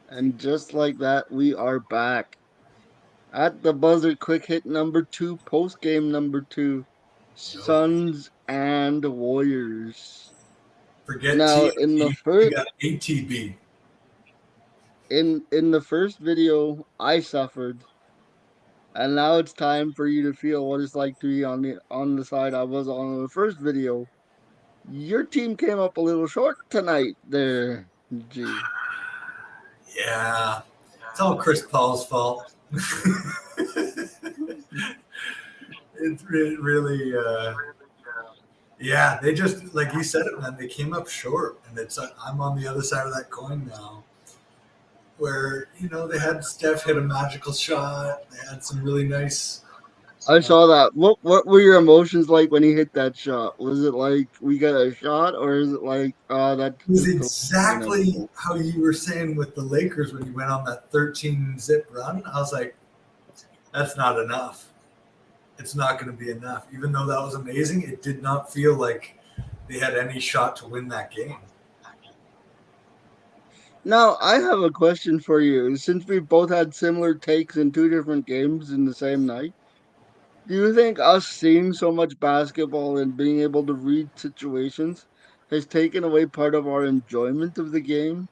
And just like that, we are back. At the buzzer, quick hit number 2, post game number 2, Yep. Suns and Warriors. Forget Now, TNT. We got ATB. in the first video, I suffered, and now it's time for you to feel what it's like to be on the side I was on the first video. Your team came up a little short tonight, there, G. Yeah. It's all Chris Paul's fault. It really, yeah, they just, like you said it, man, they came up short. And I'm on the other side of that coin now, where, they had Steph hit a magical shot. They had some really nice. I Uh, saw that. What were your emotions like when he hit that shot? Was it like we got a shot, or is it like that it was just the. exactly how you were saying with the Lakers when you went on that 13 zip run. I was like, that's not enough. It's not going to be enough. Even though that was amazing, it did not feel like they had any shot to win that game. Now I have a question for you. Since we both had similar takes in two different games in the same night, do you think us seeing so much basketball and being able to read situations has taken away part of our enjoyment of the game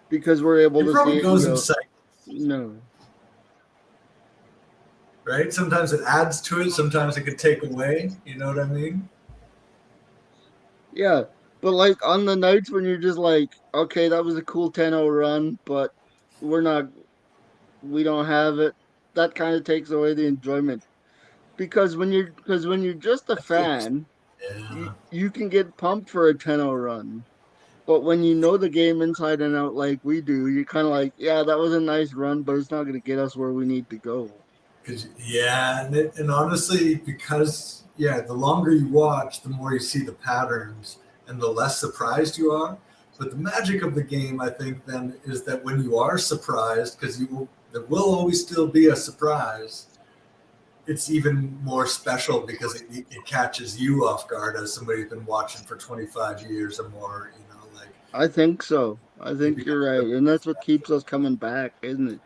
because we're able It to see probably it and goes in go, cycles, no. right? Sometimes it adds to it. Sometimes it could take away. You know what I mean? Yeah, but like on the nights when you're just like, okay, that was a cool 10-0 run, but we're not, we don't have it. That kind of takes away the enjoyment because when you're just a I feel, fan, yeah. you can get pumped for a 10-0 run. But when you know the game inside and out like we do, you're kind of like, yeah, that was a nice run, but it's not going to get us where we need to go. Yeah, and honestly, because the longer you watch, the more you see the patterns, and the less surprised you are. But the magic of the game, I think, then is that when you are surprised, because there will always still be a surprise. It's even more special because it catches you off guard as somebody who's been watching for 25 years or more. Like I think so. I it think you're becomes right, and that's what keeps us coming back, isn't it?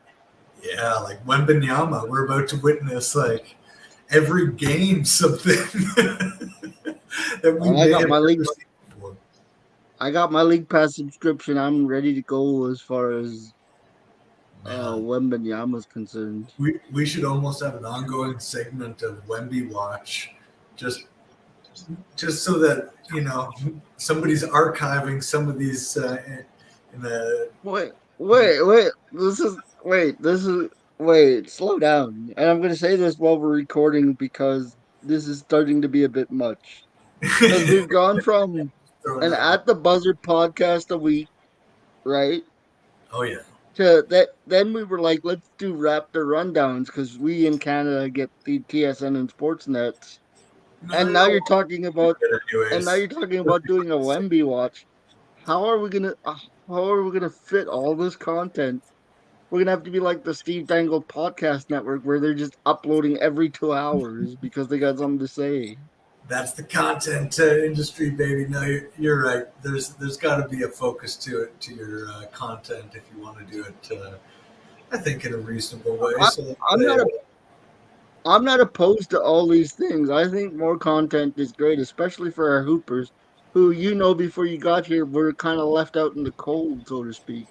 like Wembenyama, we're about to witness like every game something that we I may got have my league never seen before. I got my league pass subscription. I'm ready to go as far as Man, Wembenyama's concerned. we should almost have an ongoing segment of Wemby Watch, just just so that somebody's archiving some of these in the. Wait. This is wait. Slow down. And I'm gonna say this while we're recording because this is starting to be a bit much. Because we've gone from Throwing an that. at the buzzer podcast a week, right? Oh yeah. To that, then we were like, let's do Raptor rundowns because we in Canada get the TSN and Sportsnets. And now you're No. talking about, and now Anyways, you're talking about doing a Wemby watch. How are we gonna, how are we gonna fit all this content? We're gonna have to be like the Steve Dangle podcast network where they're just uploading every 2 hours because they got something to say. that's the content industry, baby. No, you're right. There's got to be a focus to it, to your content, if you want to do it. I think in a reasonable way. I, So I'm not I'm not opposed to all these things. I think more content is great, especially for our hoopers, who before you got here were kind of left out in the cold, so to speak.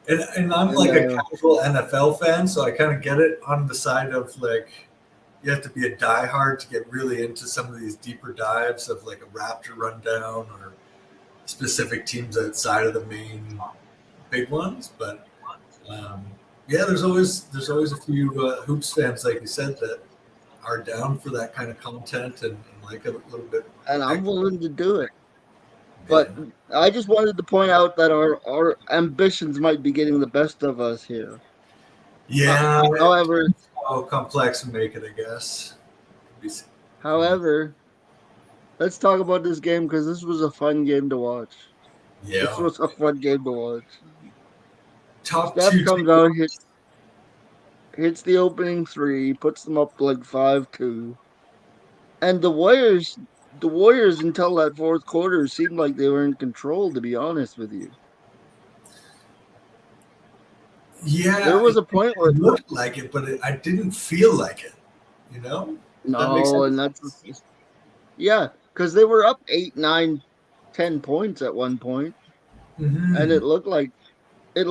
and I'm And like a casual NFL fan, so I kind of get it on the side of like you have to be a diehard to get really into some of these deeper dives of like a Raptor rundown or specific teams outside of the main big ones. But um, yeah, there's always a few hoops fans, like you said, that are down for that kind of content and like a little bit and I'm extra. willing to do it. But Yeah, I just wanted to point out that our ambitions might be getting the best of us here. Uh, yeah. however, How complex and make it, I guess. however, let's talk about this game because this was a fun game to watch. This Yeah, was a fun game to watch. top Steph two comes out, takeaways. hits the opening three, puts them up like 5-2. And the Warriors until that fourth quarter seemed like they were in control, to be honest with you. Yeah, There was a point where it looked like it, but I didn't feel like it. You know, if that makes no, sense. and yeah, because they were up 8, 9, 10 points at one point, and Hmm. it looked like they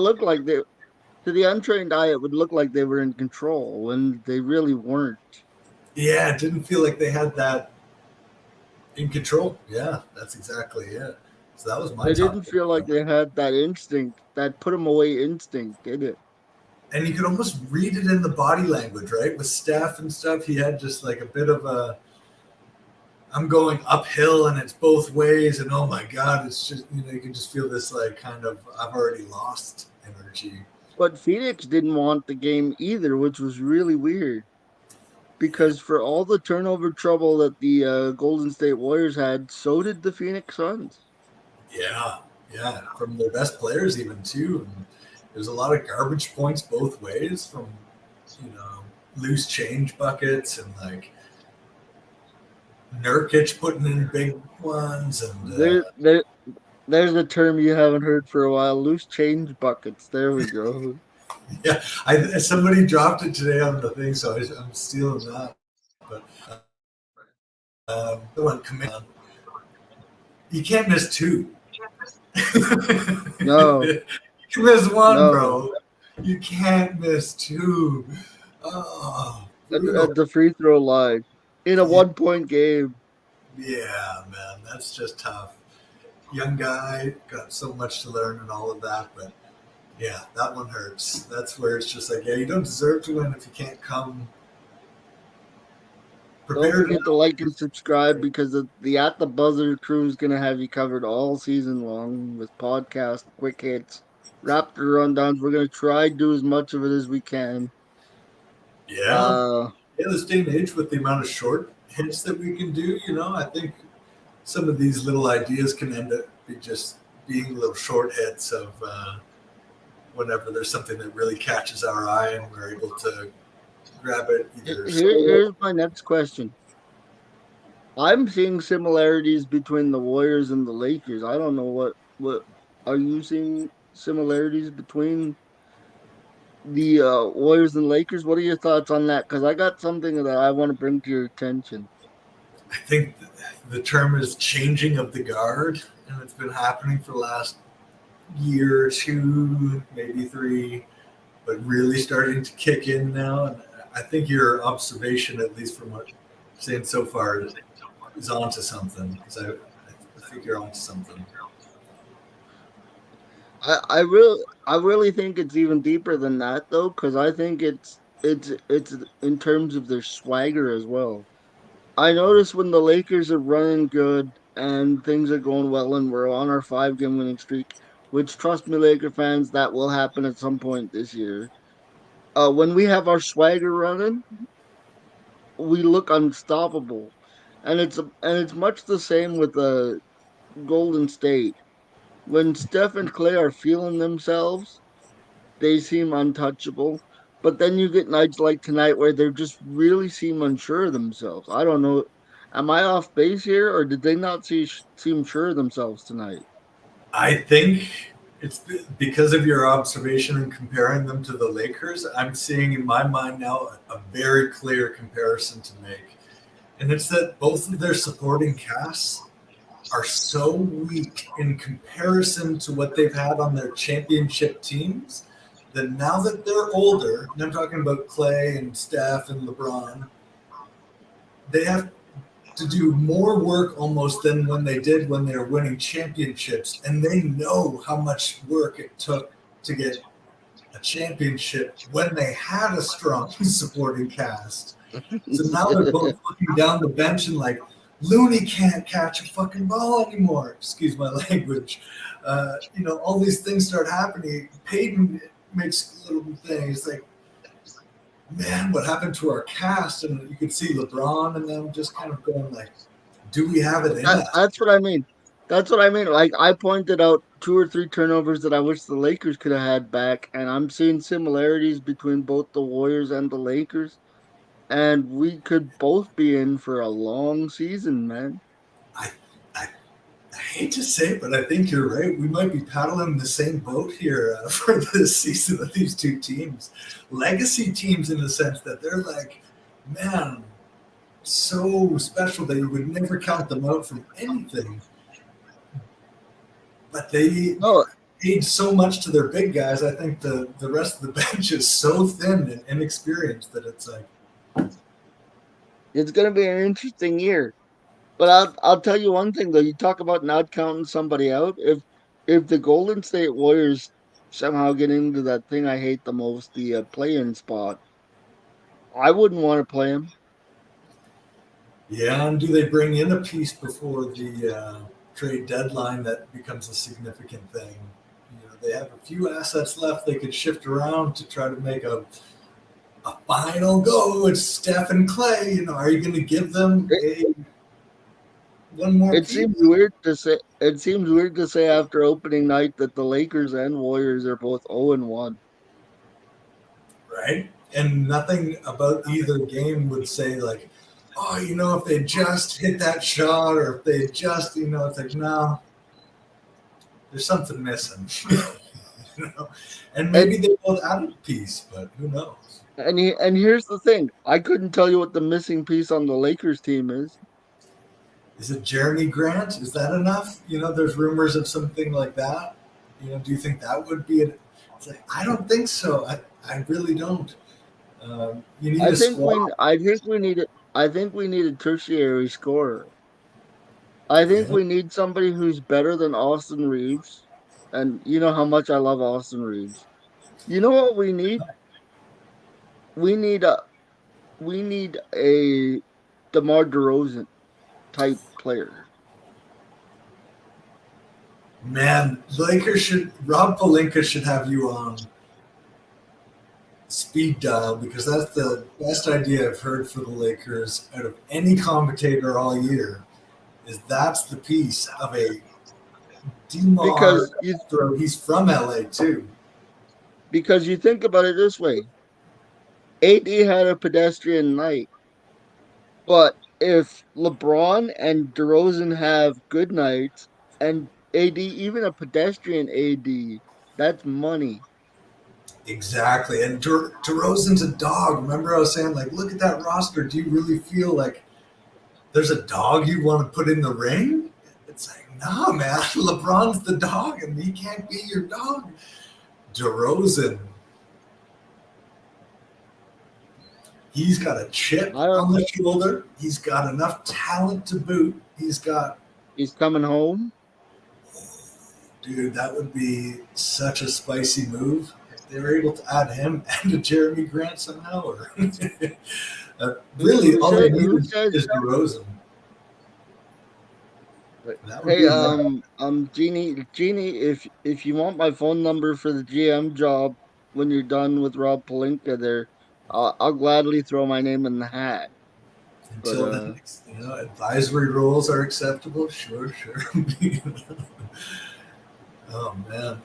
to the untrained eye it would look like they were in control when they really weren't. Yeah, it didn't feel like they had that in control. Yeah, that's exactly it. So that was my They top didn't pick. feel like they had that instinct, that put them away instinct, did it? And you could almost read it in the body language, right? With Steph and stuff, he had just like a bit of a I'm going uphill and it's both ways, and oh my god, it's just you can just feel this like kind of I've already lost energy. But Phoenix didn't want the game either, which was really weird Yeah, because for all the turnover trouble that the Golden State Warriors had, so did the Phoenix Suns. yeah, yeah. From their best players even too. And there's a lot of garbage points both ways from you know loose change buckets and like Nurkic putting in big ones and There, there, there's a term you haven't heard for a while: loose change buckets. There we go. yeah, somebody dropped it today on the thing, so I'm stealing that. But the one command, you can't miss two. No, You can miss one, no. bro. You can't miss two. Oh, At brutal. the free throw line in a Yeah, 1 point game. yeah, man, that's just tough. Young guy, got so much to learn and all of that, but yeah, that one hurts. That's where it's just like, yeah, you don't deserve to win if you can't come Don't prepared. forget to like and subscribe because the At the Buzzer crew is going to have you covered all season long with podcasts, quick hits, Raptor rundowns. We're going to try to do as much of it as we can. Yeah, Uh, yeah, this day and age with the amount of short hits that we can do, I think some of these little ideas can end up just being little short hits of whenever there's something that really catches our eye and we're able to grab it either solo. here's my next question. I'm seeing similarities between the Warriors and the Lakers. I don't know what are you seeing similarities between the Warriors and Lakers? What are your thoughts on that? Because I got something that I want to bring to your attention. I think the term is changing of the guard, and it's been happening for the last year or two, maybe three, but really starting to kick in now. And I think your observation, at least from what you're saying so far, is onto something. Because I think you're onto something. I really think it's even deeper than that though, because I think it's in terms of their swagger as well. I notice when the Lakers are running good and things are going well and we're on our 5 game winning streak, which trust me, Laker fans, that will happen at some point this year. When we have our swagger running, we look unstoppable, and it's much the same with Golden State. When Steph and Clay are feeling themselves, they seem untouchable. But then you get nights like tonight where they just really seem unsure of themselves. I don't know. Am I off base here, or did they not seem sure of themselves tonight? I think it's because of your observation and comparing them to the Lakers. I'm seeing in my mind now a very clear comparison to make. And it's that both of their supporting casts are so weak in comparison to what they've had on their championship teams that now that they're older, and I'm talking about Clay and Steph and LeBron, they have to do more work almost than when they did when they were winning championships. And they know how much work it took to get a championship when they had a strong supporting cast. So now they're both looking down the bench and like, Looney can't catch a fucking ball anymore. Excuse my language. All these things start happening. Peyton makes little things like, man, what happened to our cast? And you could see LeBron and them just kind of going like, do we have it in us? That's what I mean. That's what I mean. Like I pointed out 2 or 3 turnovers that I wish the Lakers could have had back, and I'm seeing similarities between both the Warriors and the Lakers. And we could both be in for a long season, man. I, I I hate to say it, but I think you're right. We might be paddling the same boat here for this season with these two teams. Legacy teams, in the sense that they're like, man, so special that you would never count them out from anything. But they No, paid so much to their big guys. I think the rest of the bench is so thin and inexperienced that it's like, it's going to be an interesting year. But I'll tell you one thing though. You talk about not counting somebody out. If the Golden State Warriors somehow get into that thing I hate the most, the play-in spot, I wouldn't want to play them. yeah, and do they bring in a piece before the trade deadline that becomes a significant thing? You know, they have a few assets left they could shift around to try to make a final go. It's Steph and Clay. You know, are you going to give them It, one more it piece? seems weird to say. It seems weird to say after opening night that the Lakers and Warriors are both 0-1. Right? And nothing about either game would say like, oh, you know, if they just hit that shot or if they just, you know, it's like, no, there's something missing. You know? And maybe And they both added a piece, but who knows? and here's the thing. I couldn't tell you what the missing piece on the Lakers team is. Is it Jeremy Grant? Is that enough? You know, there's rumors of something like that. You know, do you think that would be it? It's like, I don't think so. I really don't. You need a squad. I think we need a tertiary scorer. I think Yeah. we need somebody who's better than Austin Reeves. And you know how much I love Austin Reeves. You know what we need? We need a we need a DeMar DeRozan type player. Man, Lakers should, Rob Palinka should have you on speed dial because that's the best idea I've heard for the Lakers out of any commentator all year. Is that's the piece of a Demar. Because you He's from LA too. because you think about it this way. AD had a pedestrian night, but if LeBron and DeRozan have good nights and AD, even a pedestrian AD, that's money. Exactly. And DeRozan's a dog. Remember I was saying, like, look at that roster. Do you really feel like there's a dog you want to put in the ring? It's like, nah, man. LeBron's the dog, and he can't be your dog. DeRozan, he's got a chip I don't. on the shoulder. He's got enough talent to boot. He's got, He's coming home. dude, that would be such a spicy move. If they were able to add him and a Jeremy Grant somehow, or really Who all they said? need Who says? is DeRozan. That would Hey, be enough. Jeannie, if you want my phone number for the GM job when you're done with Rob Palinka, there, I'll gladly throw my name in the hat. But Until then, you know, advisory roles are acceptable. Sure, sure. Oh man,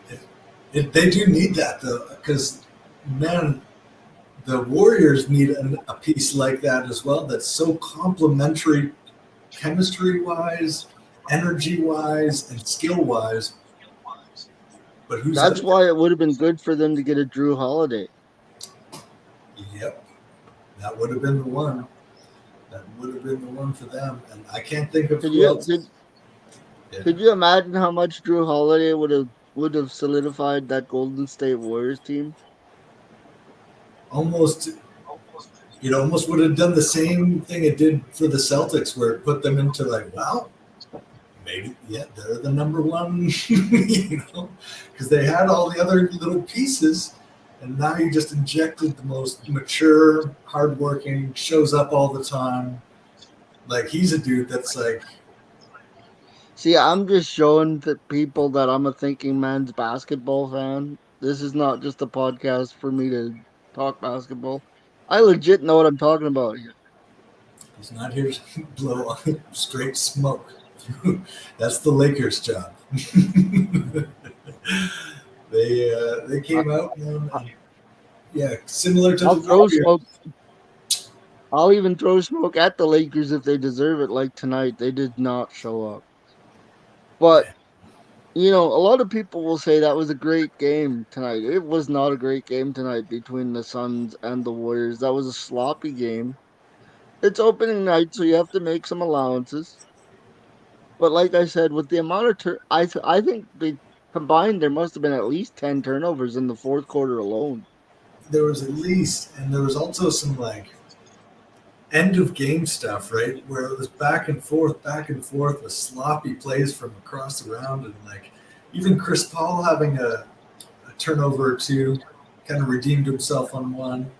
they do need that though, because man, the Warriors need a piece like that as well. That's so complementary, chemistry wise, energy wise, and skill wise. But who's that's out there? why it would have been good for them to get a Drew Holiday. Yep, that would have been the one. That would have been the one for them. And I can't think of Could who you else. could, Yeah. could you imagine how much Drew Holiday would have solidified that Golden State Warriors team? Almost, it almost would have done the same thing it did for the Celtics, where it put them into like, wow, maybe yeah, they're the number one, you know, because they had all the other little pieces, and now you just injected the most mature, hardworking, shows up all the time. Like he's a dude that's like, See, I'm just showing the people that I'm a thinking man's basketball fan. This is not just a podcast for me to talk basketball. I legit know what I'm talking about here. he's not here to blow straight smoke. That's the Lakers' job. They I, came out and yeah, similar to I'll the throw Warriors. smoke. I'll even throw smoke at the Lakers if they deserve it. Like tonight, they did not show up. But a lot of people will say that was a great game tonight. It was not a great game tonight between the Suns and the Warriors. That was a sloppy game. It's opening night, so you have to make some allowances. But like I said, with the amount of I think they combined there must have been at least 10 turnovers in the fourth quarter alone. There was at least, and there was also some like end of game stuff, right? Where it was back and forth with sloppy plays from across the round, and like even Chris Paul having a turnover or two, kind of redeemed himself on one,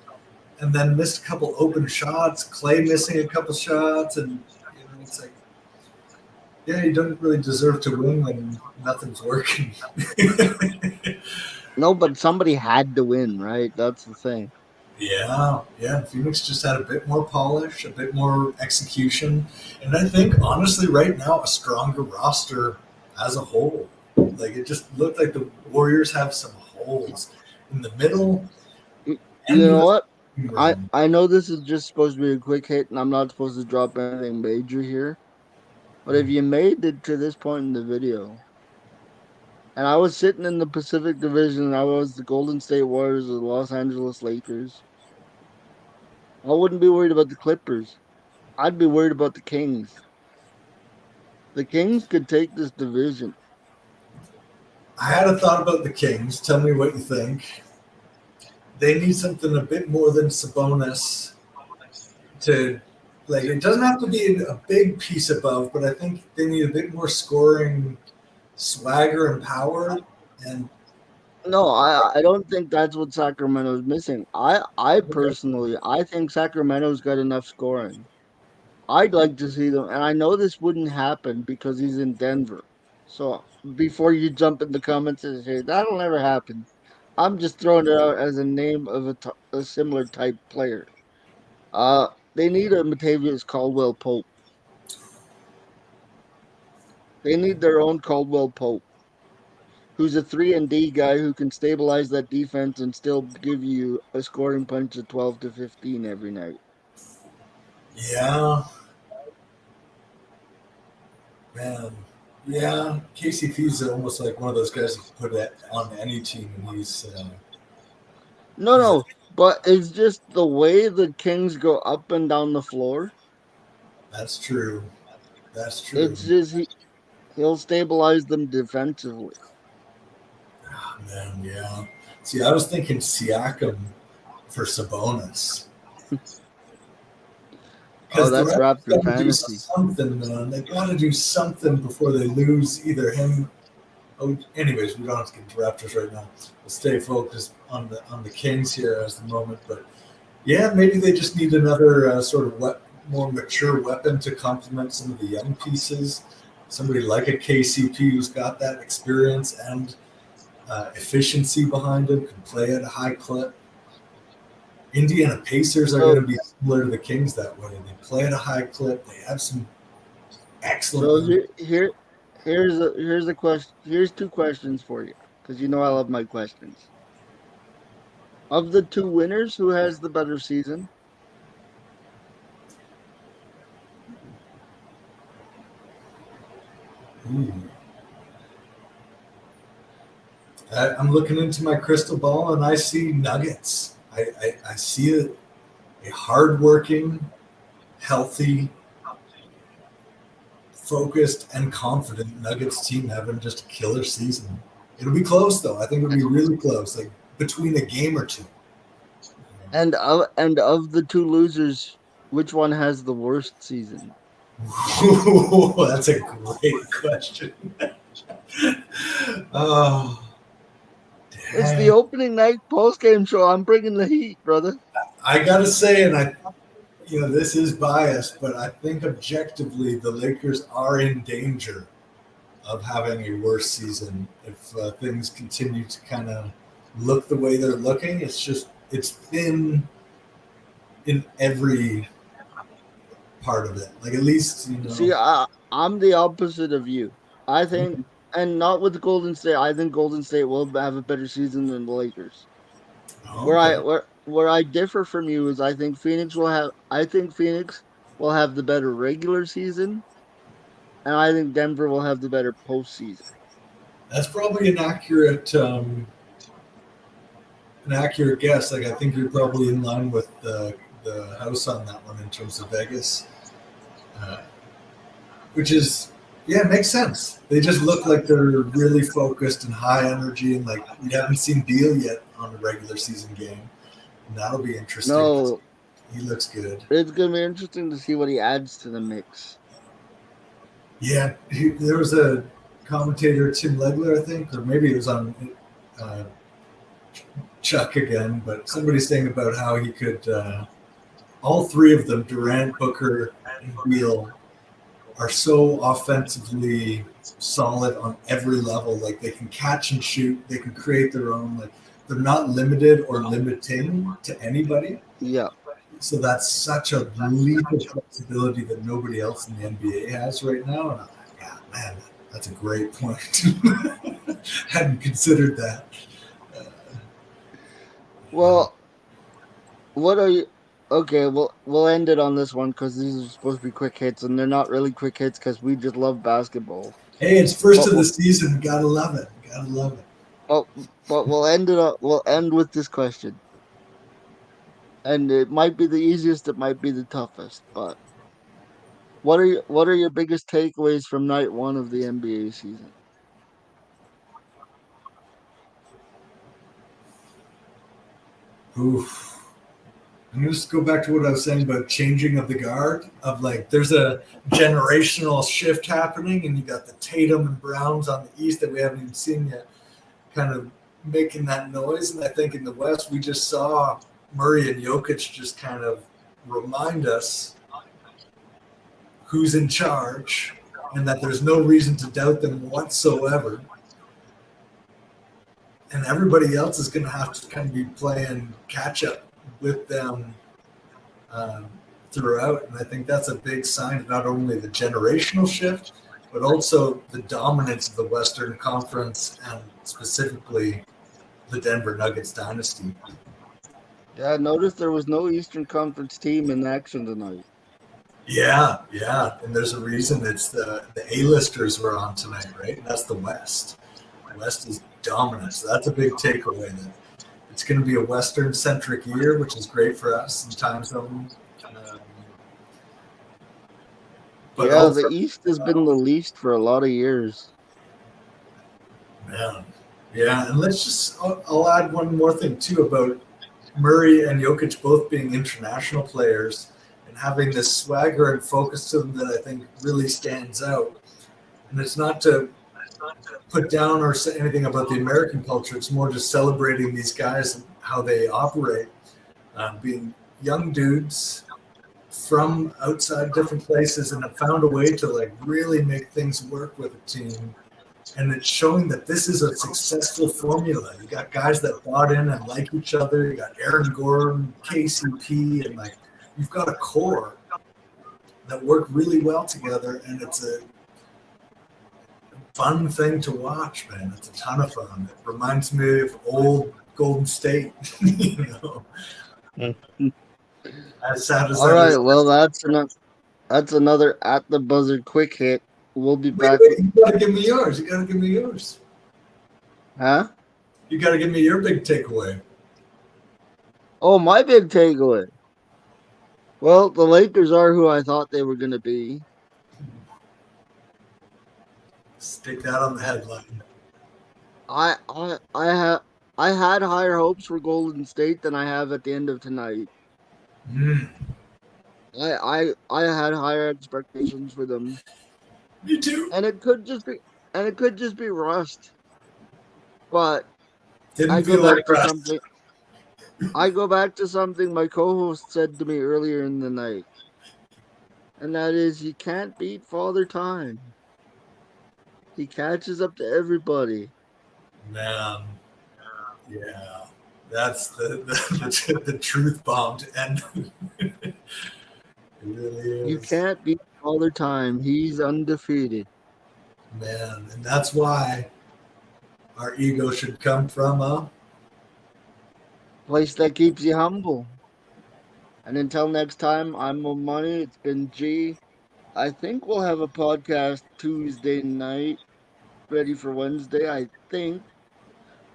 and then missed a couple open shots. Clay missing a couple shots, and it's like, yeah, you don't really deserve to win when nothing's working. No, but somebody had to win, right? That's the thing. Yeah, yeah. Phoenix just had a bit more polish, a bit more execution, and I think honestly, right now, a stronger roster as a whole. Like it just looked like the Warriors have some holes in the middle You and in know the what? rim. I know this is just supposed to be a quick hit, and I'm not supposed to drop anything major here. But if you made it to this point in the video, and I was sitting in the Pacific Division, and I was the Golden State Warriors or the Los Angeles Lakers, I wouldn't be worried about the Clippers. I'd be worried about the Kings. The Kings could take this division. I had a thought about the Kings. Tell me what you think. They need something a bit more than Sabonis to like. It doesn't have to be a big piece above, but I think they need a bit more scoring swagger and power. And No, I don't think that's what Sacramento's missing. I personally I think Sacramento's got enough scoring. I'd like to see them, and I know this wouldn't happen because he's in Denver. So before you jump in the comments and say that'll never happen, I'm just throwing it out as a name of a similar type player. They need a Matavius Caldwell Pope. They need their own Caldwell Pope, who's a 3 and D guy who can stabilize that defense and still give you a scoring punch of 12 to 15 every night. yeah, man, yeah, KCP is almost like one of those guys you can put it on any team, and No, he's no, but it's just the way the Kings go up and down the floor. that's true. That's true. It's just he'll stabilize them defensively. Oh, man, yeah. See, I was thinking Siakam for Sabonis Oh, because the that's Raptors Raptor got to do fantasy. something, man. They got to do something before they lose either him. Oh, anyways, we don't have to get into Raptors right now. We'll stay focused on the Kings here as the moment, but yeah, maybe they just need another sort of more mature weapon to complement some of the young pieces. Somebody like a KCP who's got that experience and efficiency behind him, can play at a high clip. Indiana Pacers are So, going to be similar to the Kings that way. They play at a high clip. They have some excellent so young. here's a question. Here's two questions for you because you know I love my questions. Of the two winners, who has the better season? Ooh. I'm looking into my crystal ball and I see Nuggets. I see a hardworking, healthy, focused, and confident Nuggets team having just a killer season. It'll be close though. I think it'll be really close, like between a game or two. And of the two losers, which one has the worst season? Ooh, that's a great question. Oh, It's the dang. opening night post game show. I'm bringing the heat, brother. I gotta say, and this is biased, but I think objectively the Lakers are in danger of having a worse season if things continue to kind of look the way they're looking. It's thin in every part of it. Like at least See, I'm the opposite of you. I think, and not with Golden State. I think Golden State will have a better season than the Lakers. Oh, Where I okay. where I differ from you is I think Phoenix will have the better regular season, and I think Denver will have the better postseason. That's probably an accurate guess. Like I think you're probably in line with the house on that one in terms of Vegas, uh, which is yeah, it makes sense. They just look like they're really focused and high energy, and like we haven't seen Beal yet on a regular season game, and that'll be interesting. No, He looks good. it's gonna be interesting to see what he adds to the mix. Yeah, there was a commentator, Tim Legler, I think, or maybe it was on uh, Chuck again, but somebody saying about how he could, all three of them, Durant, Booker, and Beal, are so offensively solid on every level. Like they can catch and shoot, they can create their own. Like they're not limited or limiting to anybody. Yeah. So that's such a lethal flexibility that nobody else in the NBA has right now. And I'm like, yeah, man, that's a great point. Hadn't considered that. Uh, Well, what are you? Okay, we'll end it on this one because these are supposed to be quick hits, and they're not really quick hits because we just love basketball. hey, it's first But of the we'll, season. Gotta love it. Gotta love it. but but we'll end it up. We'll end with this question, and it might be the easiest. It might be the toughest. But what are your biggest takeaways from night one of the NBA season? Oof. I'm gonna just go back to what I was saying about changing of the guard. Of like, there's a generational shift happening, and you got the Tatum and Browns on the East that we haven't even seen yet, kind of making that noise. And I think in the West, we just saw Murray and Jokic just kind of remind us who's in charge, and that there's no reason to doubt them whatsoever. And everybody else is going to have to kind of be playing catch up with them um, throughout. And I think that's a big sign of not only the generational shift, but also the dominance of the Western Conference and specifically the Denver Nuggets dynasty. Yeah, notice there was no Eastern Conference team in action tonight. Yeah, yeah. And there's a reason it's the A-listers were on tonight, right? That's the West. The West is dominant. So that's a big takeaway. That it's going to be a Western-centric year, which is great for us in time zone. But Yeah, the also, East has been the least for a lot of years. man, yeah. And let's just, I'll add one more thing too about Murray and Jokic both being international players and having this swagger and focus to them that I think really stands out. And it's not to put down or say anything about the American culture. It's more just celebrating these guys and how they operate, being young dudes from outside different places and have found a way to like really make things work with a team. And it's showing that this is a successful formula. You got guys that bought in and like each other. You got Aaron Gordon, KCP, and like you've got a core that work really well together. And it's a fun thing to watch, man. It's a ton of fun. It reminds me of old Golden State, you know. As sad as All that right, is. well that's another at the buzzer quick hit. We'll be Wait, back. wait, you gotta give me yours. You gotta give me yours. Huh? You gotta give me your big takeaway. Oh, my big takeaway. Well, the Lakers are who I thought they were going to be. Stick that on the headline. I had higher hopes for Golden State than I have at the end of tonight. Mm, I had higher expectations for them, me too. and it could just be rust. But I Didn't go feel like back to rest. something. I go back to something my co-host said to me earlier in the night, and that is you can't beat Father Time. He catches up to everybody. Man, yeah. That's the truth bomb to end. It really You is. can't beat Father Time. He's undefeated. Man, and that's why our ego should come from Place that keeps you humble. And until next time, I'm Money. It's been G. I think we'll have a podcast Tuesday night ready for Wednesday. I think.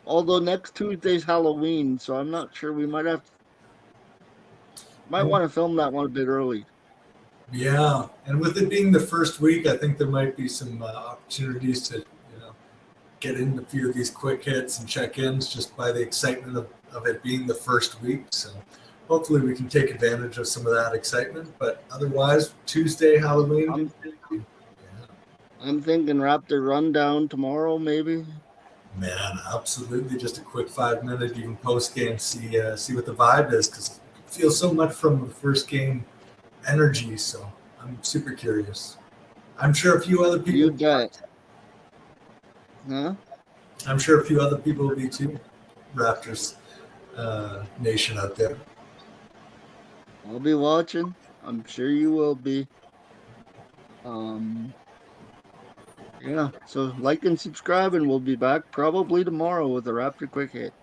Although next Tuesday's Halloween, so I'm not sure. We might And want to film that one a bit early. yeah, and with it being the first week, I think there might be some opportunities to get in a few of these quick hits and check-ins just by the excitement of it being the first week. So hopefully we can take advantage of some of that excitement. But otherwise, Tuesday, Halloween. I'm Yeah, I'm thinking Raptor rundown tomorrow, maybe. man, absolutely. Just a quick 5 minute, even post game, see what the vibe is because it feels so much from the first game energy. So I'm super curious. I'm sure a few other You people. bet. Huh? I'm sure a few other people will be too. Raptors nation out there. I'll be watching. I'm sure you will be. Um, yeah. So like and subscribe, and we'll be back probably tomorrow with a Raptor quick hit.